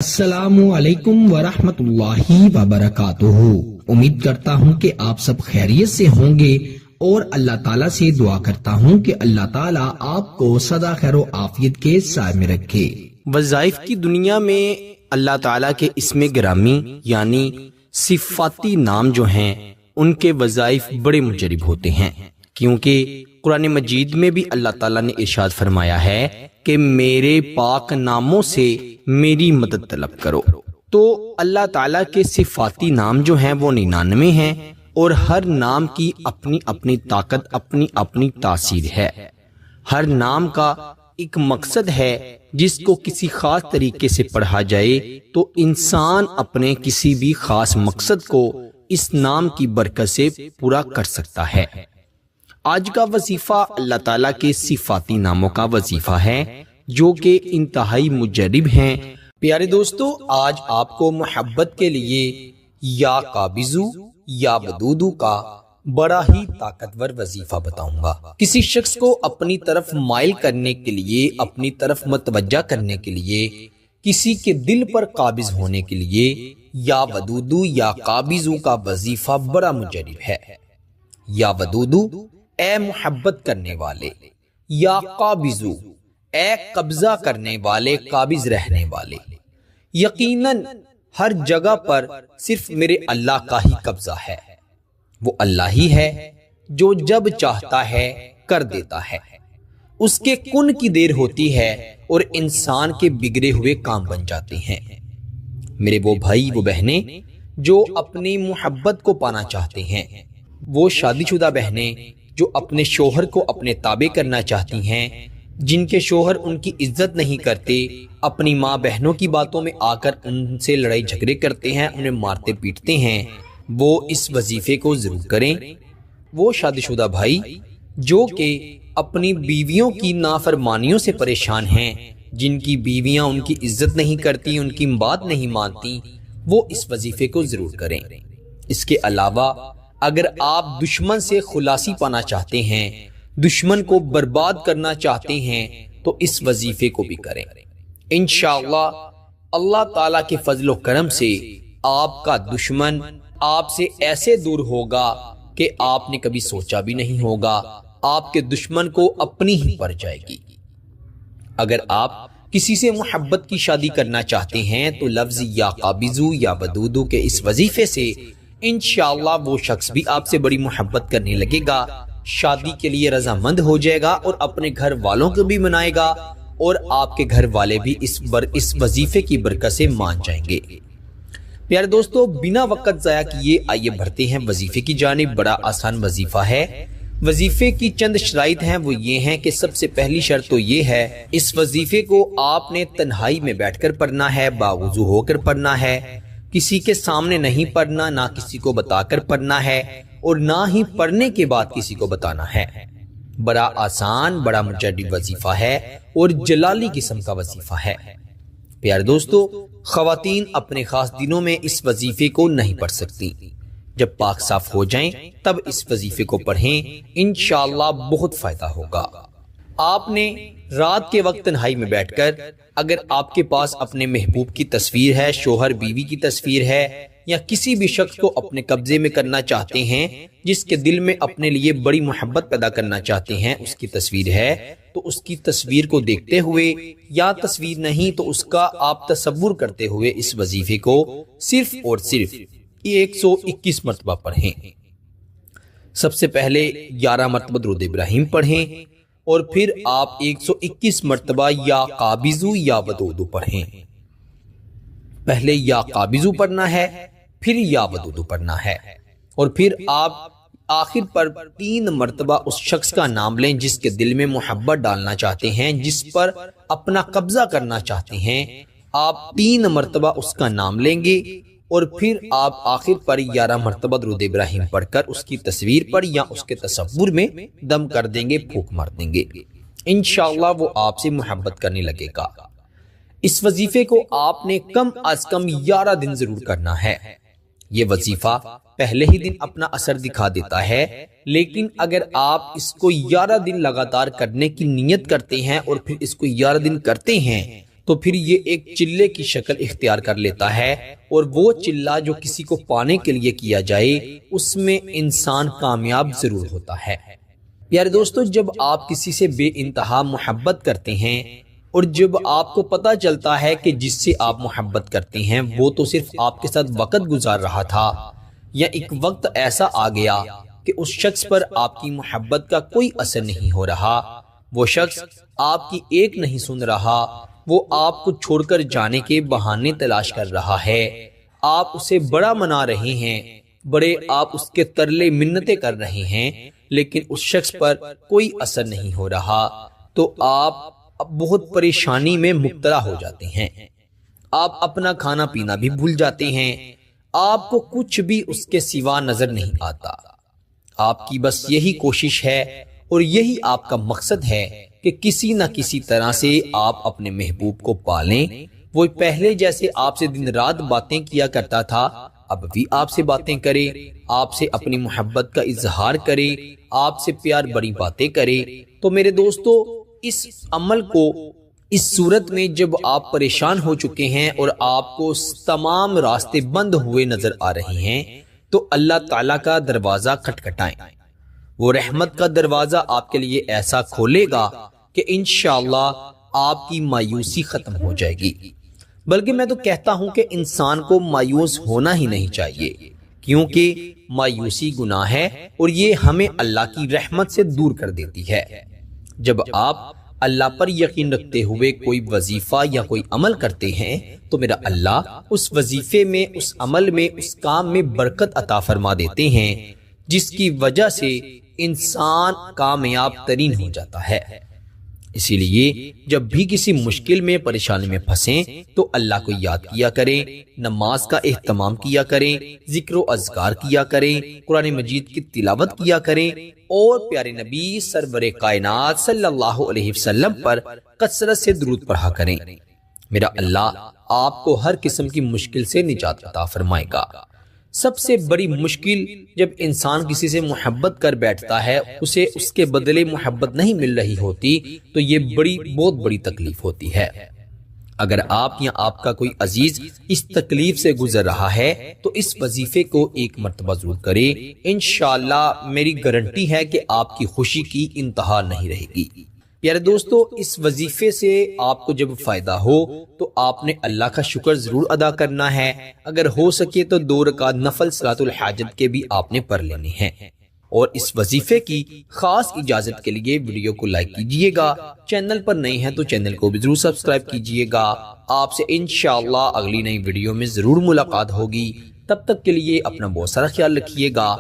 السلام علیکم ورحمۃ اللہ وبرکاتہ۔ امید کرتا ہوں کہ آپ سب خیریت سے ہوں گے اور اللہ تعالیٰ سے دعا کرتا ہوں کہ اللہ تعالیٰ آپ کو سدا خیر و عافیت کے سائے میں رکھے۔ وظائف کی دنیا میں اللہ تعالیٰ کے اسم گرامی یعنی صفاتی نام جو ہیں ان کے وظائف بڑے مجرب ہوتے ہیں، کیونکہ قرآن مجید میں بھی اللہ تعالیٰ نے ارشاد فرمایا ہے کہ میرے پاک ناموں سے میری مدد طلب کرو۔ تو اللہ تعالیٰ کے صفاتی نام جو ہیں وہ 99 ہیں اور ہر نام کی اپنی اپنی طاقت، اپنی اپنی تاثیر ہے۔ ہر نام کا ایک مقصد ہے جس کو کسی خاص طریقے سے پڑھا جائے تو انسان اپنے کسی بھی خاص مقصد کو اس نام کی برکت سے پورا کر سکتا ہے۔ آج کا وظیفہ اللہ تعالیٰ کے صفاتی ناموں کا وظیفہ ہے جو کہ انتہائی مجرب ہیں۔ پیارے دوستو، آج آپ کو محبت کے لیے یا قابضو یا ودودو کا بڑا ہی طاقتور وظیفہ بتاؤں گا۔ کسی شخص کو اپنی طرف مائل کرنے کے لیے، اپنی طرف متوجہ کرنے کے لیے، کسی کے دل پر قابض ہونے کے لیے یا ودودو یا قابضو کا وظیفہ بڑا مجرب ہے۔ یا ودودو اے محبت کرنے والے، یا قابضو اے قبضہ کرنے والے، قابض رہنے والے۔ یقیناً ہر جگہ پر صرف میرے اللہ کا ہی قبضہ ہے۔ وہ اللہ ہی ہے جو جب چاہتا ہے کر دیتا ہے، اس کے کن کی دیر ہوتی ہے اور انسان کے بگڑے ہوئے کام بن جاتے ہیں۔ میرے وہ بھائی وہ بہنیں جو اپنی محبت کو پانا چاہتے ہیں، وہ شادی شدہ بہنیں جو اپنے شوہر کو اپنے تابع کرنا چاہتی ہیں، جن کے شوہر ان کی عزت نہیں کرتے، اپنی ماں بہنوں کی باتوں میں آ کر ان سے لڑائی جھگڑے کرتے ہیں، انہیں مارتے پیٹتے ہیں، وہ اس وظیفے کو ضرور کریں۔ وہ شادی شدہ بھائی جو کہ اپنی بیویوں کی نافرمانیوں سے پریشان ہیں، جن کی بیویاں ان کی عزت نہیں کرتی، ان کی بات نہیں مانتی، وہ اس وظیفے کو ضرور کریں۔ اس کے علاوہ اگر آپ دشمن سے خلاصی پانا چاہتے ہیں، دشمن کو برباد کرنا چاہتے ہیں، تو اس وظیفے کو بھی کریں۔ انشاءاللہ اللہ تعالیٰ کے فضل و کرم سے آپ کا دشمن آپ سے ایسے دور ہوگا کہ آپ نے کبھی سوچا بھی نہیں ہوگا، آپ کے دشمن کو اپنی ہی پڑ جائے گی۔ اگر آپ کسی سے محبت کی شادی کرنا چاہتے ہیں تو لفظ یا قابضو یا ودودو کے اس وظیفے سے انشاءاللہ وہ شخص بھی آپ سے بڑی محبت کرنے لگے گا، شادی کے لیے رضامند ہو جائے گا اور اپنے گھر والوں کو بھی منائے گا، اور آپ کے گھر والے بھی اس وظیفے کی برکت سے مان جائیں گے۔ پیارے دوستو، بنا وقت ضائع کیے آئیے بڑھتے ہیں وظیفے کی جانب۔ بڑا آسان وظیفہ ہے۔ وظیفے کی چند شرائط ہیں، وہ یہ ہیں کہ سب سے پہلی شرط تو یہ ہے، اس وظیفے کو آپ نے تنہائی میں بیٹھ کر پڑھنا ہے، باوضو ہو کر پڑھنا ہے، کسی کے سامنے نہیں پڑھنا، نہ کسی کو بتا کر پڑھنا ہے اور نہ ہی پڑھنے کے بعد کسی کو بتانا ہے۔ بڑا آسان، بڑا مجرب وظیفہ ہے اور جلالی قسم کا وظیفہ ہے۔ پیارے دوستو، خواتین اپنے خاص دنوں میں اس وظیفے کو نہیں پڑھ سکتی، جب پاک صاف ہو جائیں تب اس وظیفے کو پڑھیں، انشاءاللہ بہت فائدہ ہوگا۔ آپ نے رات کے وقت تنہائی میں بیٹھ کر، اگر آپ کے پاس اپنے محبوب کی تصویر ہے، شوہر بیوی کی تصویر ہے، یا کسی بھی شخص کو اپنے قبضے میں کرنا چاہتے ہیں جس کے دل میں اپنے لیے بڑی محبت پیدا کرنا چاہتے ہیں، اس کی تصویر ہے، تو اس کی تصویر کو دیکھتے ہوئے، یا تصویر نہیں تو اس کا آپ تصور کرتے ہوئے اس وظیفے کو صرف اور صرف 121 مرتبہ پڑھیں۔ سب سے پہلے 11 مرتبہ درود ابراہیم پڑھیں اور پھر آپ 121 مرتبہ یا قابضو یا ودودو پڑھیں۔ پہلے یا قابضو پڑھنا ہے، پھر یا ودودو پڑھنا ہے، اور پھر آپ آخر پر 3 مرتبہ اس شخص کا نام لیں جس کے دل میں محبت ڈالنا چاہتے ہیں، جس پر اپنا قبضہ کرنا چاہتے ہیں۔ آپ 3 مرتبہ اس کا نام لیں گے اور پھر آپ آخر پر 11 مرتبہ درود ابراہیم پڑھ کر اس کی تصویر پر یا اس کے تصور میں دم کر دیں گے، پھونک مار دیں گے، انشاءاللہ وہ آپ سے محبت کرنے لگے گا۔ اس وظیفے کو آپ نے کم از کم 11 دن ضرور کرنا ہے۔ یہ وظیفہ پہلے ہی دن اپنا اثر دکھا دیتا ہے، لیکن اگر آپ اس کو 11 دن لگاتار کرنے کی نیت کرتے ہیں اور پھر اس کو 11 دن کرتے ہیں تو پھر یہ ایک چلے کی شکل اختیار کر لیتا ہے، اور وہ چلہ جو کسی کو پانے کے لیے کیا جائے اس میں انسان کامیاب ضرور ہوتا ہے۔ پیارے دوستو، جب آپ کسی سے بے انتہا محبت کرتے ہیں اور جب آپ کو پتہ چلتا ہے کہ جس سے آپ محبت کرتے ہیں وہ تو صرف آپ کے ساتھ وقت گزار رہا تھا، یا ایک وقت ایسا آ گیا کہ اس شخص پر آپ کی محبت کا کوئی اثر نہیں ہو رہا، وہ شخص آپ کی ایک نہیں سن رہا، وہ آپ کو چھوڑ کر جانے کے بہانے تلاش کر رہا ہے، آپ اسے بڑا منا رہے ہیں، بڑے آپ اس کے ترلے منتیں کر رہے ہیں، لیکن اس شخص پر کوئی اثر نہیں ہو رہا، تو آپ بہت پریشانی میں مبتلا ہو جاتے ہیں۔ آپ اپنا کھانا پینا بھی بھول جاتے ہیں، آپ کو کچھ بھی اس کے سوا نظر نہیں آتا، آپ کی بس یہی کوشش ہے اور یہی آپ کا مقصد ہے کہ کسی نہ کسی طرح سے آپ اپنے محبوب کو پالیں، وہ پہلے جیسے آپ سے دن رات باتیں کیا کرتا تھا اب بھی آپ سے باتیں کرے، آپ سے اپنی محبت کا اظہار کرے، آپ سے پیار بڑی باتیں کرے۔ تو میرے دوستو، اس عمل کو اس صورت میں جب آپ پریشان ہو چکے ہیں اور آپ کو تمام راستے بند ہوئے نظر آ رہے ہیں، تو اللہ تعالیٰ کا دروازہ کھٹکھٹائیں، وہ رحمت کا دروازہ آپ کے لیے ایسا کھولے گا کہ انشاءاللہ آپ کی مایوسی ختم ہو جائے گی۔ بلکہ میں تو کہتا ہوں کہ انسان کو مایوس ہونا ہی نہیں چاہیے، کیونکہ مایوسی گناہ ہے اور یہ ہمیں اللہ کی رحمت سے دور کر دیتی ہے۔ جب آپ اللہ پر یقین رکھتے ہوئے کوئی وظیفہ یا کوئی عمل کرتے ہیں تو میرا اللہ اس وظیفے میں، اس عمل میں، اس کام میں برکت عطا فرما دیتے ہیں، جس کی وجہ سے انسان کامیاب ترین ہو جاتا ہے۔ اسی لیے جب بھی کسی مشکل میں، پریشانی میں پھنسیں تو اللہ کو یاد کیا کریں، نماز کا اہتمام کیا کریں، ذکر و اذکار کیا کریں، قرآن مجید کی تلاوت کیا کریں، اور پیارے نبی سرور کائنات صلی اللہ علیہ وسلم پر کثرت سے درود پڑھا کریں۔ میرا اللہ آپ کو ہر قسم کی مشکل سے نجات عطا فرمائے گا۔ سب سے بڑی مشکل جب انسان کسی سے محبت کر بیٹھتا ہے، اسے اس کے بدلے محبت نہیں مل رہی ہوتی، تو یہ بہت بڑی تکلیف ہوتی ہے۔ اگر آپ یا آپ کا کوئی عزیز اس تکلیف سے گزر رہا ہے تو اس وظیفے کو ایک مرتبہ ضرور کریں، انشاءاللہ میری گارنٹی ہے کہ آپ کی خوشی کی انتہا نہیں رہے گی۔ پیارے دوستو، اس وظیفے سے آپ کو جب فائدہ ہو تو آپ نے اللہ کا شکر ضرور ادا کرنا ہے، اگر ہو سکے تو 2 رکعت نفل صلاۃ الحاجت کے بھی آپ نے پڑھ لینے ہیں۔ اور اس وظیفے کی خاص اجازت کے لیے ویڈیو کو لائک کیجئے گا، چینل پر نئے ہیں تو چینل کو بھی ضرور سبسکرائب کیجئے گا۔ آپ سے انشاءاللہ اگلی نئی ویڈیو میں ضرور ملاقات ہوگی، تب تک کے لیے اپنا بہت سارا خیال رکھیے گا۔